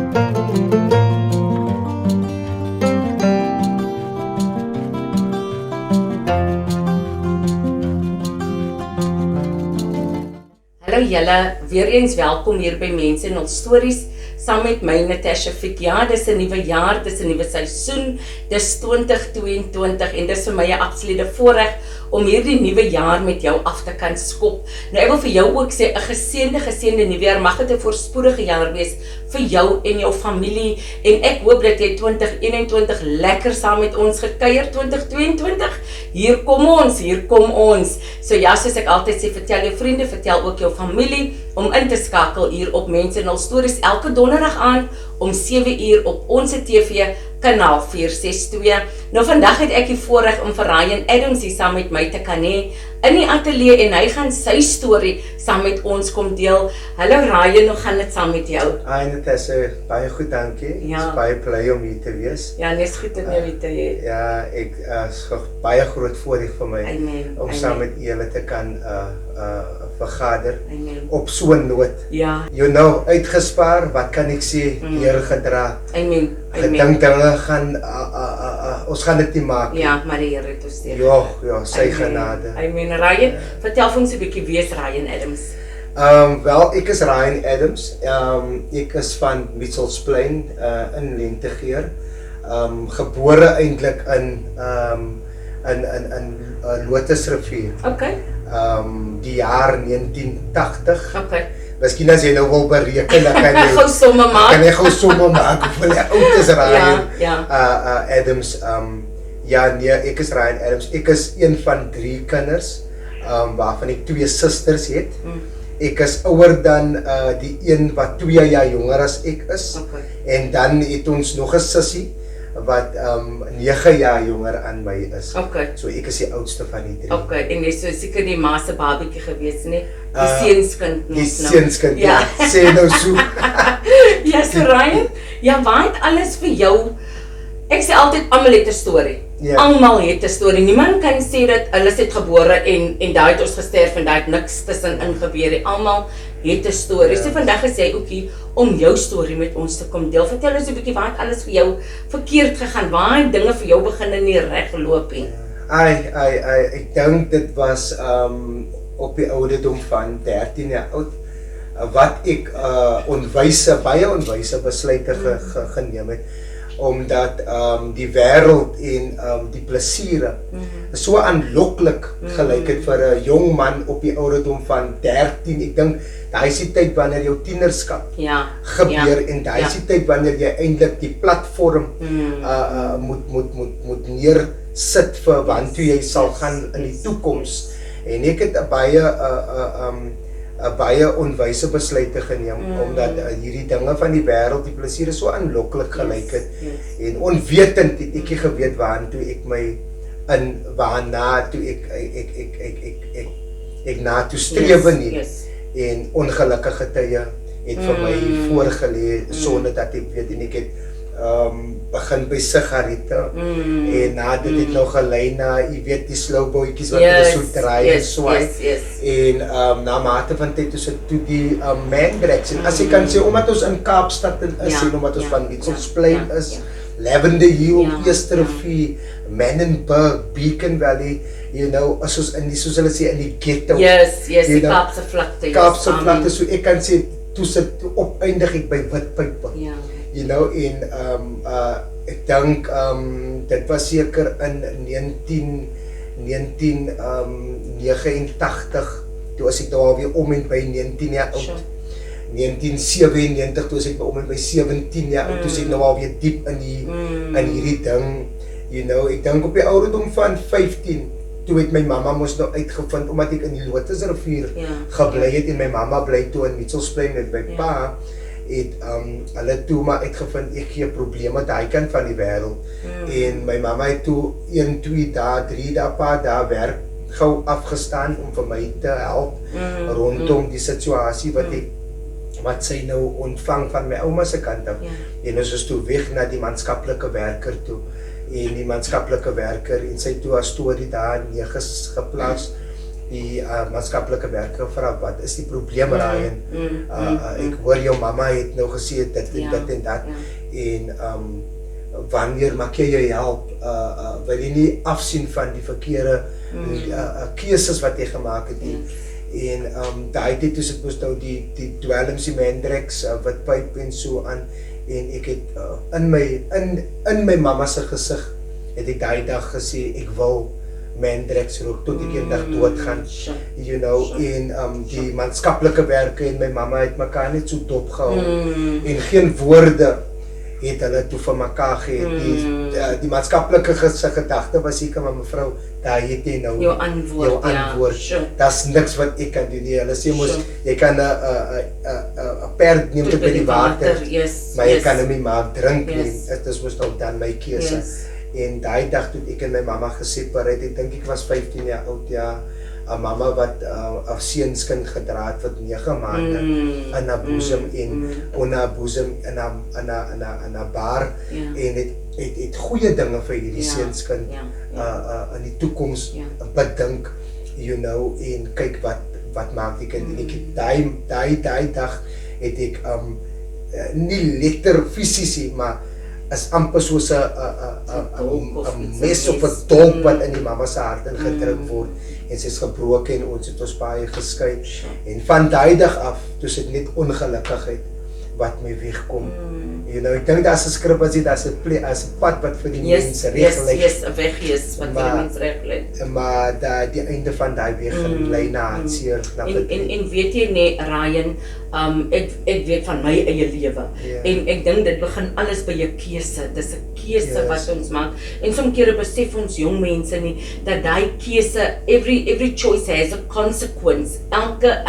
Hallo julle, weer eens welkom hier by Mense en Ons Stories, saam met my Natasha Fick. Ja, dis 'n nuwe jaar, dis 'n nuwe seisoen, dis 2022 en dis vir my 'n absolute voorreg om hierdie nuwe jaar met jou af te kan skop. Nou ek wil vir jou ook sê, 'n geseënde nuwe jaar, mag dit 'n voorspoedige jaar wees vir jou en jou familie, en ek hoop dat jy 2021 lekker saam met ons gekuier. 2022, hier kom ons. So ja, soos ek altyd sê, vertel jou vriende, vertel ook jou familie om in te skakel hier op Mense en Ons Stories elke donderdag aand om 7 uur op ons TV kanaal 462. Nou vandag het ek die voorreg om vir Ryan Adams hier saam met my te kan hê in die ateljee, en hy gaan sy storie saam met ons kom deel. Hallo Ryan, hoe gaan dit saam met jou? Hi Natasha, baie goed, dankie. Ja. Het is baie bly om hier te wees. Ja, net goed om jou weer te hê. Ja, ek is baie groot voorreg vir my Amen. om saam met julle te kan vergader Amen. op so 'n noot. Ja. You know, uitgespaar, wat kan ek sê, Here gedra. Amen. Gedink dinge gaan ons gaan dit nie maak. Ja, maar die Here het ons deur. Ja, sy genade. Amen. Ryan, vertel vir ons 'n bietjie wie is Ryan Adams? Wel, ek is Ryan Adams. Ek is van Mitchells Plain in Lentegeer. Gebore eintlik in Lotusrivier. Okay. Die jaar 1980. Okay. Miskien as jy nou wil bereken, dan kan jy Gou somme maak. Kan jy gou somme maak hoeveel oud is Ryan Ja. Adams. Ja, nee, ek is Ryan Adams. Ek is een van 3 kinders, waarvan ek 2 susters het. Ek is ouer dan die een wat 2 jaar jonger as ek is. Okay. En dan het ons nog 'n sussie wat 9 jaar jonger aan my is. Okay. So ek is die oudste van die 3. Okay, en jy is seker die ma se babatjie gewees, nee? Die seunskind Die mos nou. seunskind, Ja. sê nou so. Ja, so Ryan, ja, waar het alles vir jou? Ek sê altyd almal het 'n storie. Ja. Almal het 'n storie. Niemand kan sê dat hulle het gebore en daai het ons gesterf en daai het niks tussenin gebeur nie. Almal het 'n storie. Ja. So vandag is jy ook hier om jou storie met ons te kom deel. Vertel ons 'n bietjie waar het alles vir jou verkeerd gegaan? Waar het dinge vir jou begin nie reg loop nie? Ek dink dit was op die ouderdom van 13 jaar oud wat ek baie onwyse besluite geneem het, omdat die wêreld en die plesiere so aanloklik gelyk het vir 'n jong man op die ouderdom van 13. Ek dink daai is die tyd wanneer jou tienerskap gebeur, en daai is die tyd wanneer jy eintlik die platform moet neersit vir waantoe jy sal gaan in die toekoms. En ek het 'n baie onwyse besluite geneem, omdat hierdie dinge van die wêreld, die plesiere so aanloklik gelyk het. En onwetend het ek nie geweet waartoe ek my waarna toe ek na toe strewe nie. En ongelukkige tye het vir my voorgelê sonder dat ek weet, en ek het begin by sigarette, en na dit het nou gelei na, jy weet, die slowbootjies wat hulle so draai en swaai, en na mate van tyd is dit toe die Mandrax, en as ek kan sê, omdat ons in Kaapstad is, en omdat ons van Mitchells Plain is, Lavender Hill, Eerste Rivier, Menenberg, Beacon Valley, you know, soos hulle sê, in die ghetto. Die Kaapse vlakte. Kaapse vlakte, so ek kan sê, toe opeindig ek by Witpype. You know, en ek dink dit was seker in 1989, toe was ek daar alweer om en by 19 jaar oud. 1997, toe was ek om en by 17 jaar oud, toe was ek nou alweer diep in hierdie ding. You know, ek dink op die ouderdom van 15, toe het my mamma mos nou uitgevind, omdat ek in die Lotusrivier gebly het, en my mamma bly toe in Mitchells Plain met my pa, het hulle toe maar uitgevind, ek gee probleme daai kant van die wêreld. En my mamma het toe 1, 2 dae, 3 dae, paar dae werk gou afgestaan om vir my te help rondom die situasie wat sy nou ontvang van my ouma se kant af. En ons is toe weg na die maatskaplike werker toe. En die maatskaplike werker, en sy toe haar storie daar neergeplaas. die maatskaplike werker gevra, wat is die probleem, Ryan? Ek hoor jou mamma het nou gesê dit en dat. En wanneer maak jy jou help? Wil jy nie afsien van die verkeerde keuses wat jy gemaak het nie? En daai tyd toe sit mos nou die dwelms, die Mandrex, wat pyp en so aan, en ek het in my mamma se gesig het ek daai dag gesê ek wil Mandrex rook tot ek eendag doodgaan, you know, en die maatskaplike werke en my mamma het mekaar net so dop gehou, en geen woorde het hulle toe vir mekaar gehad. Die maatskaplike gedagte was seker, maar mevrou, daar het jy nou jou antwoord. Daar's niks wat ek kan doen nie. Hulle sê mos, jy kan 'n perd neem tot by die water, maar jy kan hom nie maak drink nie. Dit is mos nou dan my keuse. En daai dag toe ek en my mamma gesepareer, ek dink ek was 15 jaar oud, ja. 'n mamma wat 'n seunskind gedra het wat 9 maande in haar boesem en onder haar boesem in haar bar, en het goeie dinge vir hierdie seunskind in die toekoms bedink, you know, en kyk wat maak die kind. En ek het daai dag het ek nie letter fisies, maar is amper soos 'n mes of 'n dolk wat in die mamma se hart ingedruk word, en sy is gebroken en ons het ons baie geskei. En van daai dag af, toe sit net ongelukkigheid wat my wegkom. You know, ek dink daar's 'n skrif as dit as 'n pad wat vir die mense reg lê. 'n weg is wat vir die mense reg lê. Maar die einde van daai weg lê na hartseer. En weet jy nee, Ryan, ek weet van my eie lewe. En ek dink dit begin alles by 'n keuse. Dis 'n keuse wat ons maak. En soms kere besef ons jong mense nie dat daai keuse, every choice has a consequence. Elke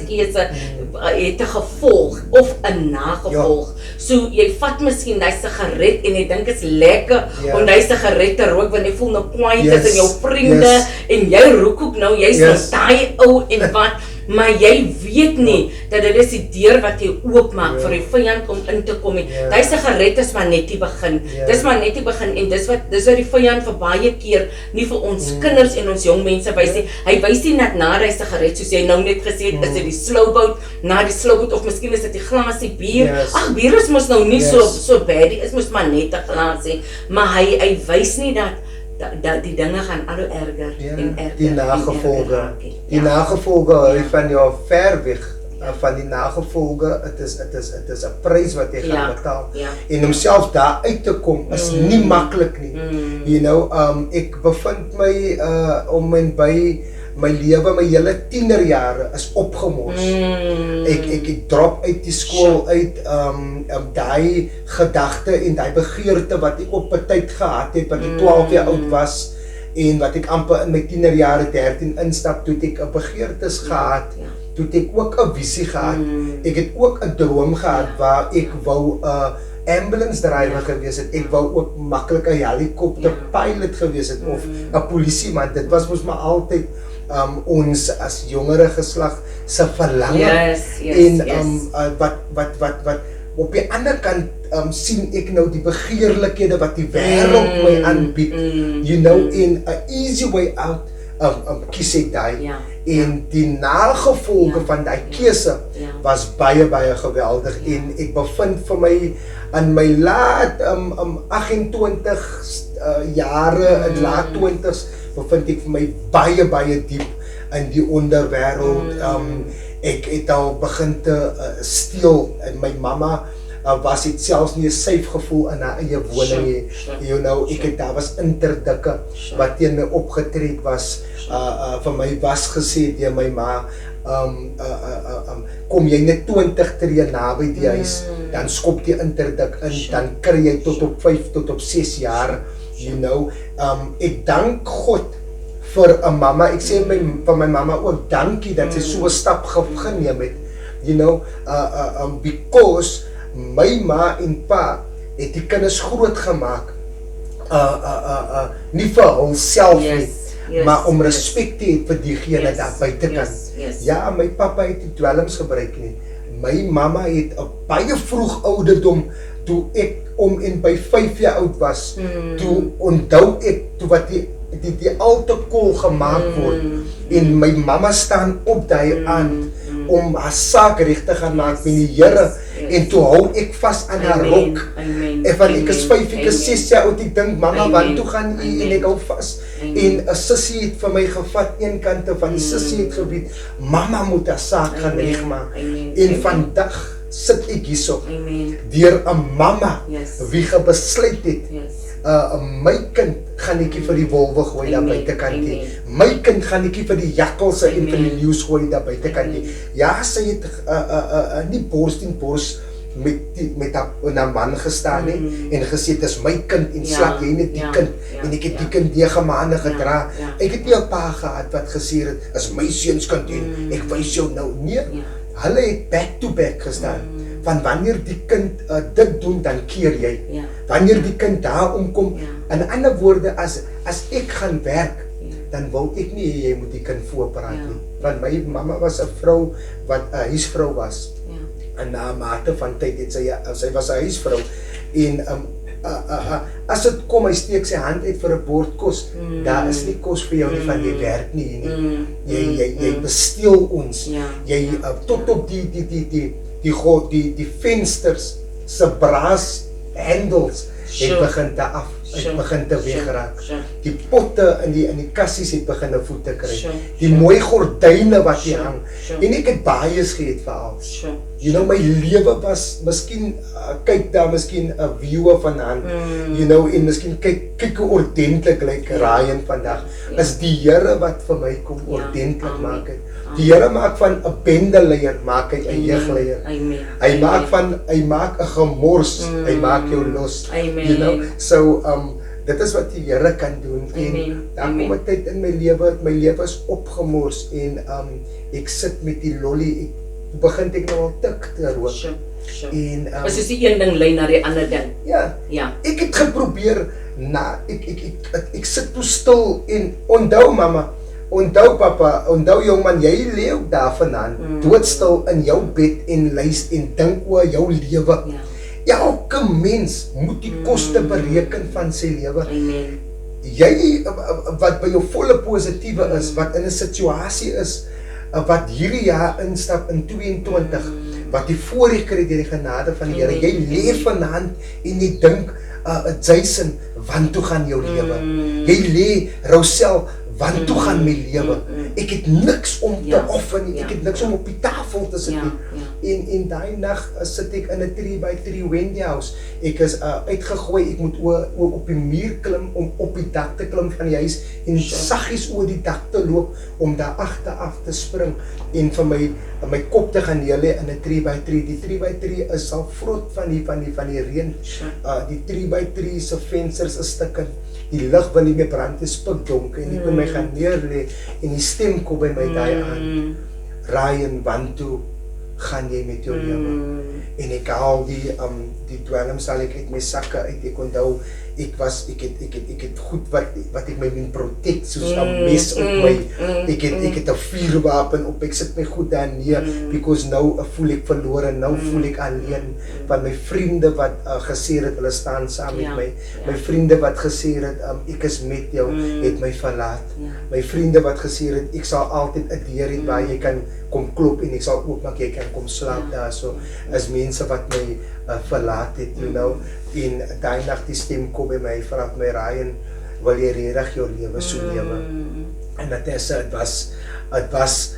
keuse het 'n gevolg of 'n nagevolg. So jy vat miskien die sigaret en jy dink is lekker om die sigaret te rook, want jy voel nou kwaai tussen jou vriende en jy rook ook nou, jy's nou daai ou en wat, maar jy weet nie dat dit is die deur wat jy oopmaak vir die vyand om in te kom. Die sigaret is maar net die begin. Dis maar net die begin, en dis wat die vyand vir baie keer nie vir ons kinders en ons jong mense wys nie. Hy wys nie net na die sigaret, soos jy nou net gesê het, is dit die slowboat, na die slowboat, of miskien is dit die glasie bier. Ag, bier is mos nou nie so bad, die is mos maar net 'n glasie, maar hy wys nie dat die dinge gaan al hoe erger en erger. Die nagevolge van jou ver weg, van die nagevolge, het is 'n prys wat jy gaan betaal. En om self daar uit te kom is nie maklik nie. You know, ek bevind my om en by my lewe, my hele tienerjare is opgemors. Ek drop uit die skool uit, daai gedagte en daai begeerte wat ek op 'n tyd gehad het, wat ek 12 jaar oud was, en wat ek amper in my tienerjare 13 instap, toe ek 'n begeertes gehad, toe ek ook 'n visie gehad. Ek het ook 'n droom gehad waar ek wou 'n ambulance driver gewees het. Ek wou ook maklik 'n helikopter pilot gewees het, of 'n polisieman. Dit was mos maar altyd ons as jongere geslag se verlange. Wat op die ander kant sien ek nou die begeerlikhede wat die wêreld my aanbied, you know, in 'n easy way out, kies ek daai. En die nagevolge van die keuse was baie geweldig, en ek bevind vir my in my laat 28 jare, in laat 20s, bevind ek vir my baie diep in die onderwêreld. Ek het al begin te steel, en my mamma was het selfs nie 'n safe gevoel in haar eie woning nie. You know, daar was interdikke wat teen my opgetrek was. Vir my was gesê deur my ma, kom jy net 20 tree naby die huis, dan skop die interdik in, dan kry jy tot op 5 tot op 6 jaar, you know. Ek dank God vir 'n mamma. Ek sê vir my mamma ook dankie dat sy so 'n stap geneem het, you know, because my ma en pa het die kinders groot gemaak, nie vir hulself nie, maar om respek te hê vir diegene daar buitekant. Ja, my papa het die dwelms gebruik nie. My mamma het 'n baie vroeg ouderdom, toe ek om en by 5 jaar oud was, toe onthou ek, toe wat die al te koel gemaak word. En my mamma staan op daai aand om haar saak reg te gaan maak met die Here. En toe hou ek vas aan haar rok. En van ek is 5, ek is 6 jaar oud, ek dink mama, want toe gaan u en ek hou vas. En 'n sussie het vir my gevat een kant van die sussie het gebied, mama moet haar saak gaan regmaak. En vandag sit ek hierso deur 'n mamma wie besluit het. My kind gaan ek nie vir die wolwe gooi daar buitekant nie. My kind gaan ek nie vir die jakkalse en vir die leeu's gooi daar buitekant nie. Ja, sy het nie bors teen bors met haar man gestaan nie en gesê dit is my kind en slag jy net die kind en ek het die kind 9 maande gedra. Ek het nie 'n pa gehad wat gesê het is my seunskind en ek wys jou nou. Nee, hulle het back to back gestaan. Van wanneer die kind dit doen, dan keer jy. Wanneer die kind daar omkom, in ander woorde, as ek gaan werk, dan wou ek nie jy moet die kind voorpraat nie. Want my mamma was 'n vrou wat 'n huisvrou was. En na mate van tyd het sy was 'n huisvrou. En as dit kom, hy steek sy hand uit vir 'n bord kos. Daar is nie kos vir jou nie, van jy werk nie hier nie. Jy besteel ons. Jy tot op die vensters se braas handles het begin te wegraak. Die potte in die kassies het begin voete kry. Die mooi gordyne wat hier hang. En ek het baie geëet vir al. You know, my lewe was miskien kyk daar miskien 'n view van hand. You know, en miskien kyk hoe ordentlik lyk Ryan vandag. Is die Here wat vir my kom ordentlik maak het. Die Here maak van 'n bendeleier maak hy 'n jeugleier. Hy maak 'n gemors, hy maak jou los. You know, so dit is wat die Here kan doen. En dan kom 'n tyd in my lewe is opgemors en ek sit met die lolly, begin ek nou al tik te rook. En is dis die een ding lei na die ander ding. Ja. Ek het geprobeer ek sit toe stil en onthou mama, onthou papa, onthou jongman, jy leef daar vandaan, doodstil in jou bed en luister en dink oor jou lewe. Elke mens moet die koste bereken van sy lewe. Jy wat by jou volle positiewe is, wat in 'n situasie is wat hierdie jaar instap in 22, wat die voorreg kry deur die genade van die Here. Jy leef vanaand en jy dink Jason, want toe gaan jou lewe. Jy lê Rosel, want toe gaan my lewe. Ek het niks om te offer nie. Ek het niks om op die tafel te sit nie. En daai nag sit ek in 'n 3x3 Wendy house. Ek is uitgegooi. Ek moet op die muur klim om op die dak te klim van die huis en saggies oor die dak te loop om daar agter af te spring en vir my kop te gaan neerlê in 'n 3x3. Die 3x3 is al vrot van die reën. Die 3x3 se vensters is stukkend. Die lig wil nie meer brand, dit is pikdonker en ek moet my gaan neerlê en die stem kom by my daai aan. Ryan, want toe gaan jy met jou lewe? En ek haal die dwelms sal ek uit my sakke uit. Ek onthou ek het goed wat ek my moet protect, soos 'n mes op my. Ek het 'n vuurwapen op. Ek sit my goed daar neer because nou voel ek verlore, nou voel ek alleen. Van my vriende wat gesê het hulle staan saam met my. My vriende wat gesê het ek is met jou, het my verlaat. My vriende wat gesê het ek sal altyd 'n deur hê waar jy kan kom klop en ek sal oopmaak, jy kan kom slaap daar. So is mense wat my verlaat het, you know. En daai nag die stem kom by my, vra my, Ryan, wil jy regtig jou lewe so lewe? En dit was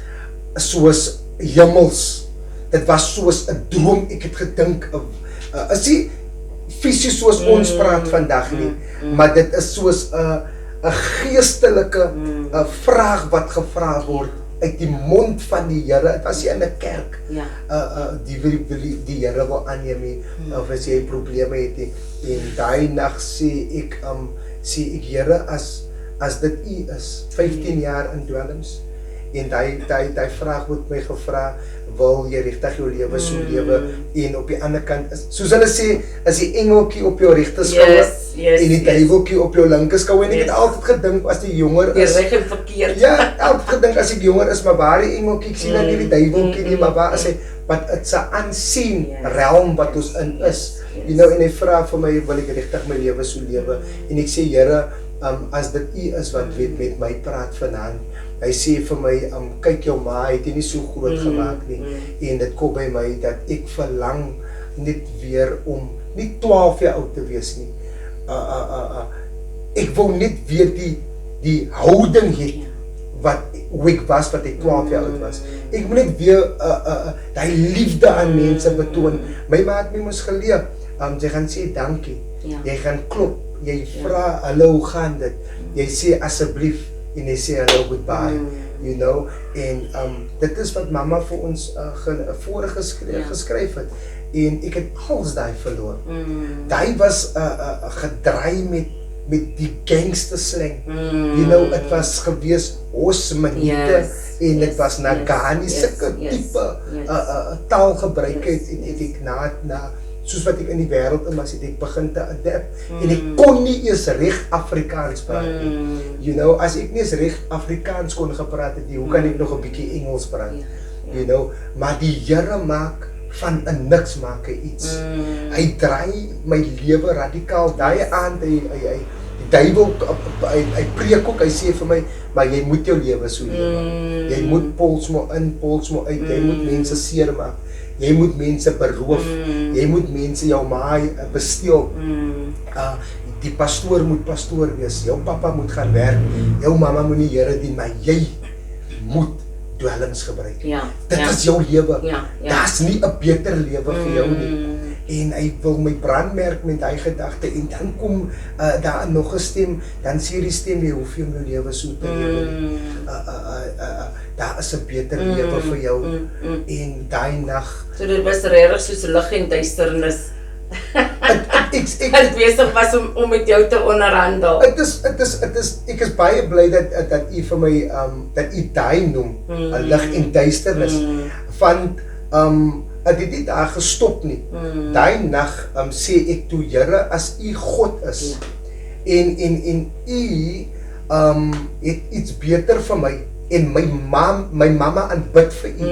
soos hemels. Dit was soos 'n droom. Ek het gedink, is nie fisies soos ons praat vandag nie, maar dit is soos 'n geestelike vraag wat gevra word uit die mond van die Here. Het was nie in 'n kerk. Die Here wil aanneem nie, of as jy probleme het nie. En daai nag sê ek Here, as dit U is, 15 jaar in dwelms, en daai vraag word my gevra, wil jy regtig jou lewe so lewe? En op die ander kant soos hulle sê, is die engeltjie op jou regte skouer en die duiweltjie op jou linker skouer. En ek het altyd gedink as die jonger is, reg en verkeerd. Ja, altyd gedink as ek jonger is, maar waar die engeltjie, ek sien dan nie die duiweltjie nie, maar waar is hy? But it's a unseen realm wat ons in is. You know, en hy vra vir my, wil ek regtig my lewe so lewe? En ek sê, Here, as dit U is wat met my praat vanaand. Hy sê vir my, kyk jou ma, het jy nie so groot gemaak nie. En dit kom by my dat ek verlang net weer om nie 12 jaar oud te wees nie. Ek wou net weer die houding hê hoe ek was wat ek 12 jaar oud was. Ek moet net weer die liefde aan mense betoon. My ma het my mos geleer, jy gaan sê dankie, jy gaan klop, jy vra hallo, hoe gaan dit? Jy sê asseblief en jy sê hallo, goodbye, you know, en dit is wat mamma vir ons voorgeskryf het, en ek het alles daai verloor. Daai was gedraai met die gangster slang, you know, het was gewees Osmanite, en het was Nagani, sulke type taalgebruik het ek na soos wat ek in die wêreld in was, het ek begin te adapt, en ek kon nie eers reg Afrikaans praat nie, you know, as ek nie eers reg Afrikaans kon gepraat het nie, hoe kan ek nog 'n bietjie Engels praat, you know, maar die Here maak van 'n niks maak hy iets, hy draai my lewe radikaal, daai aand, die duiwel, hy preek ook, hy sê vir my, maar jy moet jou lewe so lewe, jy moet polsmo in, polsmo uit, jy moet mense seermaak, jy moet mense beroof, jy moet mense jou maai besteel, die pastoor moet pastoor wees, jou papa moet gaan werk, jou mama moet nie Here dien, maar jy moet dwelms gebruik. Dit is jou lewe, daar's nie 'n beter lewe vir jou nie. En hy wil my brandmerk met hy gedagte, en dan kom daar nog 'n stem, dan sê die stem, jy hoef jou lewe so te lewe nie. Daar is 'n beter lewe vir jou, en daai nag. So dit was regtig soos lig en duisternis. Ek besig was om met jou te onderhandel. Ek is baie bly dat u vir my, dat u daai noem, 'n lig en duisternis, want het nie daar gestop nie. Daai nag sê ek toe, Here, as u God is, en u het iets beter vir my, en my mama aanbid vir u,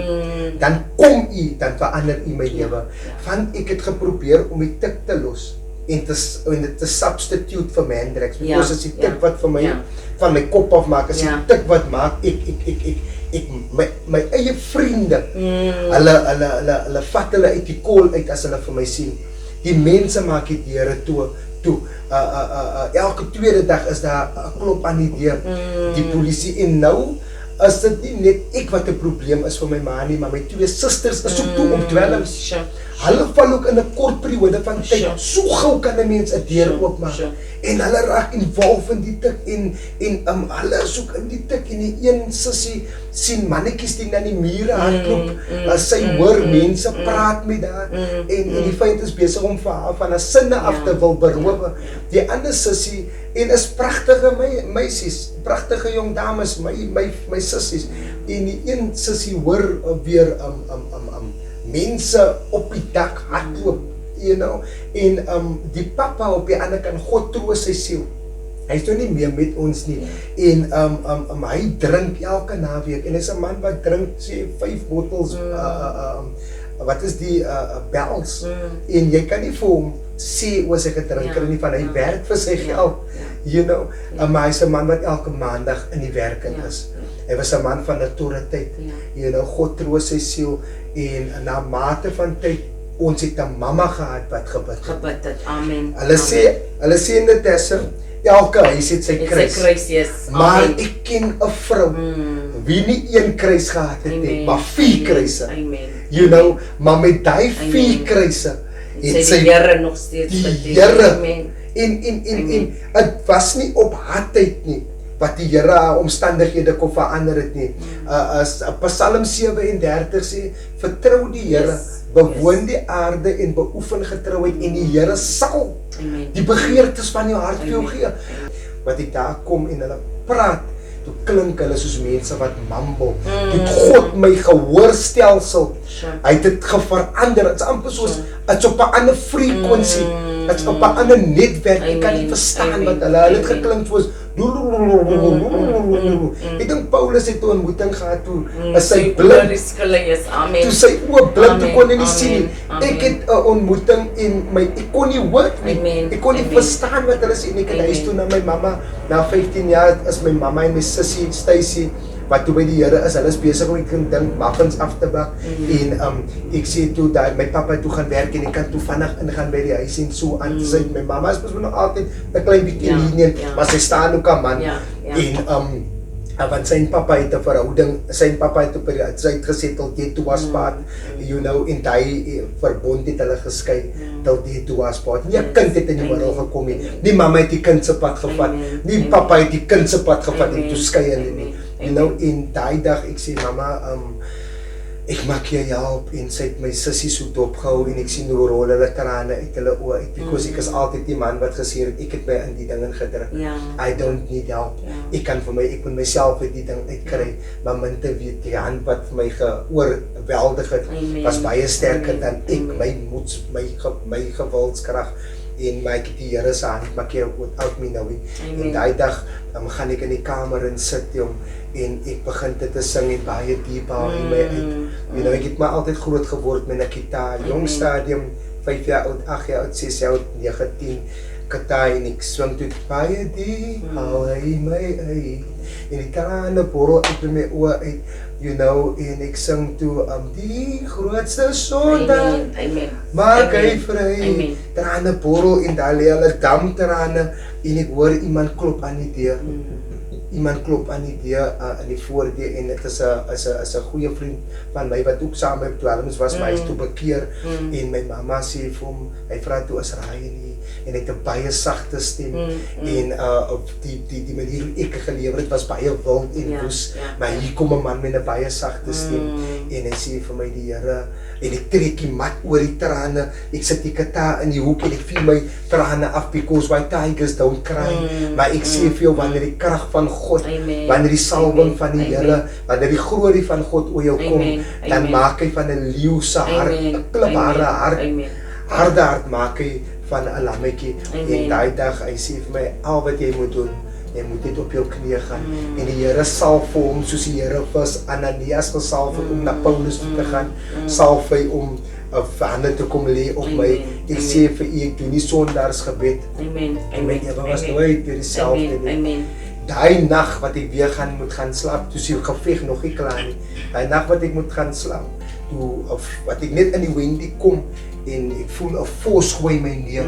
dan kom u, dan verander u my lewe. Want ek het geprobeer om die tik te los, en te substitute vir Mandrex, because as die tik wat vir my, van my kop af maak, as die tik wat maak, my eie vriende, hulle vat hulle uit die kool uit as hulle vir my sien. Die mense maak die deure toe. Elke tweede dag is daar 'n klop aan die deur, die polisie, en nou is dit nie net ek wat 'n probleem is vir my ma nie, maar my twee susters is ook toe om dwelms. Hulle val ook in 'n kort periode van tyd, so gou kan 'n mens 'n deur oopmaak, en hulle raak involved in die tik, en hulle is ook in die tik, en die een sussie sien mannetjies die na die mure hardloop, sy hoor mense praat met haar, en die feit is besig om vir haar van 'n sinne af te wil beroof. Die ander sussie, en is pragtige meisies, pragtige jong dames, my sissies, en die een sussie hoor weer mense op die dak hardloop, you know, en die papa op die ander kant, God troos sy siel, hy is nou nie meer met ons nie, en hy drink elke naweek, en hy is 'n man wat drink, sê 5 bottels, wat is die Bels, en jy kan nie vir hom sê oor sy gedrinker nie, van hy werk vir sy geld, you know, maar hy is 'n man wat elke maandag in die werking is. Hy was 'n man van autoriteit, you know, God troos sy siel, en na mate van tyd, ons het 'n mamma gehad wat gebid het. Amen. Hulle sê in dit is, elke huis het sy kruis, maar ek ken 'n vrou, wie nie 1 kruis gehad het, maar 4 kruise, you know, maar met die 4 kruise, het sy die Here nog steeds die Here, en het was nie op hardheid nie, wat die Here omstandighede kon verander het nie. Psalm 37 sê, vertrou die Here, bewoon die aarde en beoefen getrouheid, en die Here sal die begeertes van jou hart vir jou gee. Wat ek daar kom en hulle praat, toe klink hulle soos mense wat mumble, toe God my gehoorstelsel, hy het dit verander, het is amper soos, het is op 'n ander frequency, het is op 'n ander netwerk, ek kan nie verstaan wat hulle het geklink soos Ek dink Paulus het 'n ontmoeting gehad toe as sy Sy blind oor is gelees. Amen. toe sy oë blind toe kon hy nie Amen, sien. amen. Ek het 'n ontmoeting en ek kon nie hoor nie. Amen, Ek kon nie amen. verstaan wat hulle sê en ek het huis toe na my mamma. Na 15 jaar is my mamma en my sussie Stacy wat toe by die Here is, hulle is besig om 'n ding muffins af te bak en ek sê toe dat my pappa toe gaan werk en ek kan toe vinnig ingaan by die huis en so aan sy my mamma is mos nog altyd 'n klein bietjie Ja, lenient, ja. maar sy staan ook aan man Ja, ja. en want sy pappa het 'n verhouding, sy pappa het op sy het gesettel dit toe was pad, you know, en hy verbond het hulle geskei tot dit toe was pad. Nie 'n kind het in die wêreld gekom nie. Nie mamma het die kind se pad gevat, nie pappa het die kind se pad gevat en toe skei hulle nie. You know, en daai dag ek sê mamma, ek maak jou help en sy het my sussie so dopgehou en ek sien hoe rol hulle trane uit hulle oë uit because ek is altyd die man wat gesê het ek het my in die ding ingedruk. Ja. I don't need help. Ja. Ek kan vir my ek moet myself uit die ding uitkry. Maar min te weet die hand wat vir my geoorweldig het Amen. was baie sterker Amen. dan ek Amen. my moed my gewildskrag en my ek het die Here se hand maak jy without me knowing. Amen. En daai dag gaan ek in die kamer in sit jong en ek begin dit te sing en baie diep haal in my uit. You know, ek het maar altyd groot geword met 'n gitaar, jong stadium, 5 jaar oud, 8 jaar oud, 6 jaar oud, 9, 10, gitaar en ek swing toe baie diep, haal hy my uit. En die trane borrel uit my oë uit, you know, en ek sing toe die grootste sondaar. Amen. Maak hy Amen. vry, Amen. trane borrel en daar lê hulle damtrane en ek hoor iemand klop aan die deur. Iemand klop aan die deur in die voordeur en dit is 'n goeie vriend van my wat ook saam met Dwelms was, maar hy is toe bekeer en my mamma sê vir hom, hy vra toe is raai nie en hy het 'n baie sagte stem en op die manier hoe ek gelewer het was baie wild en woes, maar hier kom 'n man met 'n baie sagte stem en hy sê vir my die Here en ek trek die mat oor die trane, ek sit die gitaar in die hoek en ek vee my trane af because my tigers don't cry, maar ek sê vir jou wanneer die krag van God, Amen. wanneer die salwing van die Amen. Here, wanneer die glorie van God oor jou kom, Amen. dan Amen. maak hy van 'n leeu se hart, 'n klipbare hart, Amen. harde hart maak hy van 'n lammetjie. Amen. En daai dag, hy sê vir my, al wat jy moet doen, jy moet net op jou knieë gaan. En die Here sal vir hom, soos die Here was Ananias gesalf het om na Paulus toe te gaan, salf hy om vir hande te kom lê op my. Ek sê vir u, ek doen nie sondaars gebed. Amen. En my lewe was nooit weer dieselfde nie. Amen. Daai nag wat ek weer moet gaan slaap, toe sy geveg nog nie klaar nie. Daai nag wat ek moet gaan slaap, toe of wat ek net in die Wendy kom en ek voel 'n force gooi my neer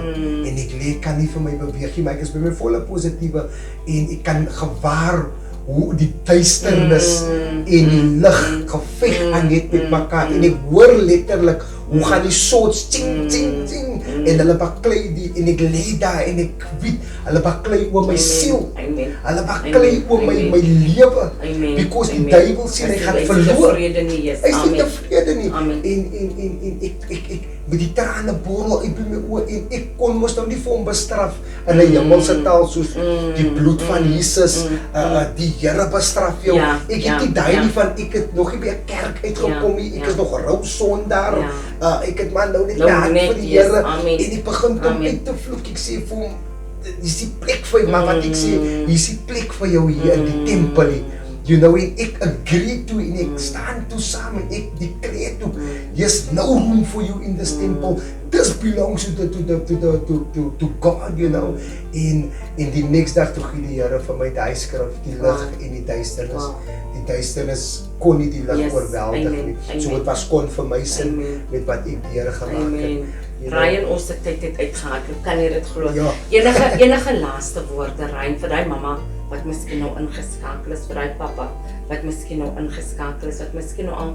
en ek lê kan nie vir my beweeg nie, maar ek is by my volle positiewe en ek kan gewaar hoe die duisternis en die lig geveg aan net met mekaar en ek hoor letterlik hoe gaan die swords ting ting ting en hulle baklei die en ek lê daar en ek weet hulle baklei oor my siel. Hulle baklei oor my lewe because die duiwel sê hy gaan verloor. Hy is nie tevrede nie. En ek met die trane borrel uit by my oë en ek kon mos nou nie vir hom bestraf in 'n hemelse taal soos die bloed van Jesus, die Here bestraf jou. Ek het nie daai nie van ek het nog nie by 'n kerk uitgekom nie. Ek is nog rou sondaar. Ek het maar nou net my hart vir die Here en ek begin hom uit te vloek. Ek sê vir hom, hier is die plek vir my, wat ek sê, hier is die plek vir jou hier in die tempel. You know, en ek agree toe en ek staan toe saam en ek declare toe, there's no room for you in this temple. This belongs to God, you know. En die next dag toe gee die Here vir my die skrif, die lig en die duisternis. Die duisternis kon nie die lig oorweldig nie. So dit was confirmation met wat ek die Here gemaak het. Ryan, ons tyd het uitgehardloop, kan jy dit glo? Enige laaste woorde, Ryan, vir die mamma wat miskien nou ingeskakel is, vir die papa wat miskien nou ingeskakel is, wat miskien nou al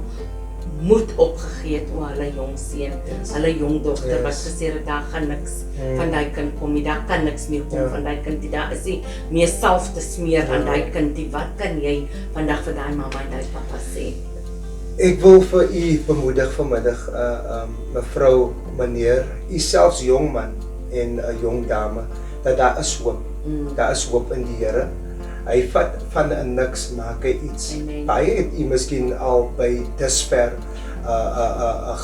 moed opgegee het oor hulle jong seun, hulle jong dogter wat gesê het daar gaan niks van die kind kom nie, daar kan niks meer kom van die kind nie, daar is nie meer salf te smeer aan die kind nie. Wat kan jy vandag vir die mamma en die papa sê? Ek wil vir u bemoedig vanmiddag, mevrou, meneer, u selfs jong man en 'n jong dame, dat daar is hoop. Daar is hoop in die Here. Hy vat van 'n niks maak hy iets. Baie het u miskien al by dusver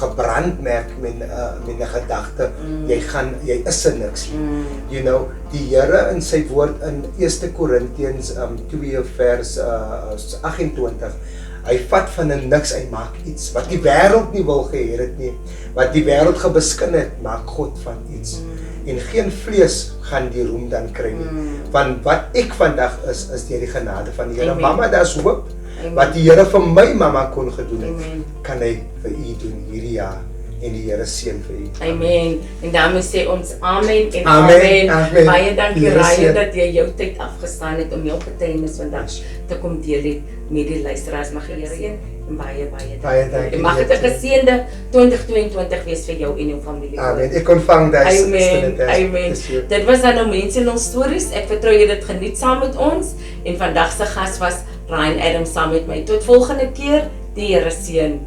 gebrandmerk met 'n gedagte. Jy is niks. You know, die Here in sy woord in 1 Korintiërs 2 vers 28. Hy vat van 'n niks, hy maak iets wat die wêreld nie wil gehê het nie, wat die wêreld gebeskin het, maak God van iets. En geen vlees gaan die roem dan kry nie. Want wat ek vandag is deur die genade van die Here. Amen. Mamma, daar's hoop. Amen. Wat die Here vir my mamma kon gedoen het, Amen. kan hy vir u doen hierdie jaar. En die Here seën vir u. Amen. En daarmee sê ons amen en Amen. amen. Amen. Baie dankie Die Here Ryan seën. dat jy jou tyd afgestaan het om jou getuienis vandag te kom deel het met die luisteraars. Mag die Here seën en baie Baie dankie. En mag dit 'n geseënde 2022 wees vir jou en jou familie. Amen. Ek ontvang dit. Amen. Amen. Dit was dan nou mense en ons stories. Ek vertrou jy dit geniet saam met ons en vandag se gas was Ryan Adams saam met my. Tot volgende keer. Die Here seën.